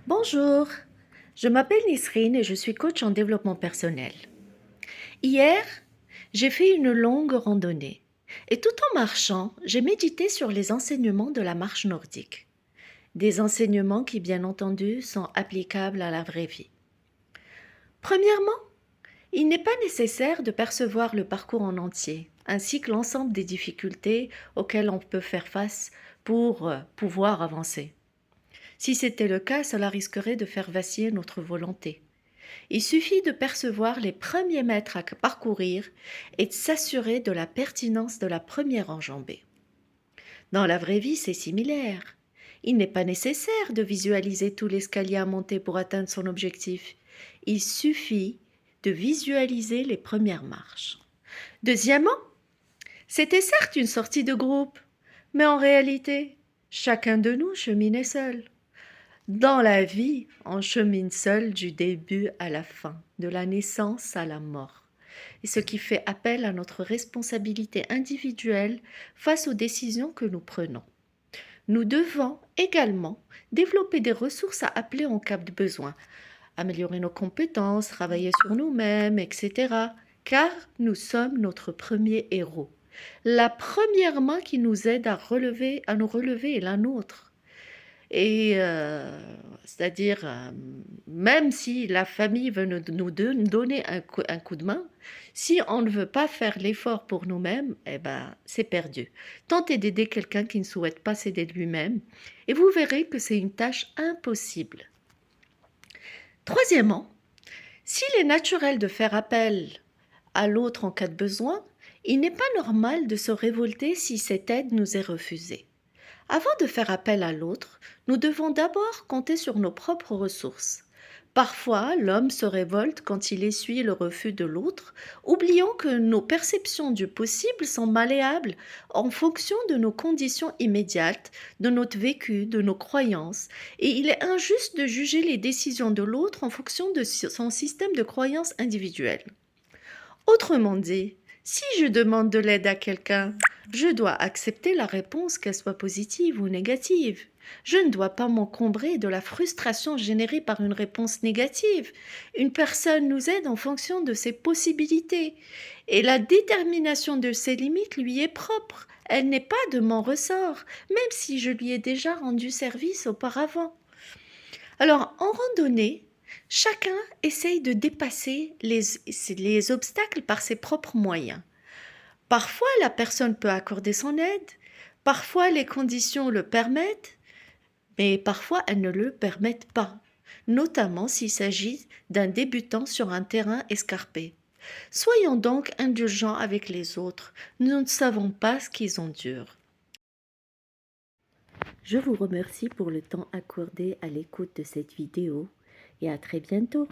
Bonjour, je m'appelle Nisrine et je suis coach en développement personnel. Hier, j'ai fait une longue randonnée et tout en marchant, j'ai médité sur les enseignements de la marche nordique. Des enseignements qui, bien entendu, sont applicables à la vraie vie. Premièrement, il n'est pas nécessaire de percevoir le parcours en entier, ainsi que l'ensemble des difficultés auxquelles on peut faire face pour pouvoir avancer. Si c'était le cas, cela risquerait de faire vaciller notre volonté. Il suffit de percevoir les premiers mètres à parcourir et de s'assurer de la pertinence de la première enjambée. Dans la vraie vie, c'est similaire. Il n'est pas nécessaire de visualiser tout l'escalier à monter pour atteindre son objectif. Il suffit de visualiser les premières marches. Deuxièmement, c'était certes une sortie de groupe, mais en réalité, chacun de nous cheminait seul. Dans la vie, on chemine seul du début à la fin, de la naissance à la mort. Et ce qui fait appel à notre responsabilité individuelle face aux décisions que nous prenons. Nous devons également développer des ressources à appeler en cas de besoin, améliorer nos compétences, travailler sur nous-mêmes, etc. Car nous sommes notre premier héros. La première main qui nous aide à nous relever est la nôtre. Et c'est-à-dire, même si la famille veut nous donner un coup de main, si on ne veut pas faire l'effort pour nous-mêmes, eh ben, c'est perdu. Tentez d'aider quelqu'un qui ne souhaite pas s'aider de lui-même et vous verrez que c'est une tâche impossible. Troisièmement, s'il est naturel de faire appel à l'autre en cas de besoin, il n'est pas normal de se révolter si cette aide nous est refusée. Avant de faire appel à l'autre, nous devons d'abord compter sur nos propres ressources. Parfois, l'homme se révolte quand il essuie le refus de l'autre, oubliant que nos perceptions du possible sont malléables en fonction de nos conditions immédiates, de notre vécu, de nos croyances, et il est injuste de juger les décisions de l'autre en fonction de son système de croyances individuelles. Autrement dit, si je demande de l'aide à quelqu'un, je dois accepter la réponse, qu'elle soit positive ou négative. Je ne dois pas m'encombrer de la frustration générée par une réponse négative. Une personne nous aide en fonction de ses possibilités et la détermination de ses limites lui est propre. Elle n'est pas de mon ressort, même si je lui ai déjà rendu service auparavant. Alors, en randonnée, chacun essaye de dépasser les obstacles par ses propres moyens. Parfois, la personne peut accorder son aide, parfois les conditions le permettent, mais parfois elles ne le permettent pas, notamment s'il s'agit d'un débutant sur un terrain escarpé. Soyons donc indulgents avec les autres, nous ne savons pas ce qu'ils endurent. Je vous remercie pour le temps accordé à l'écoute de cette vidéo et à très bientôt.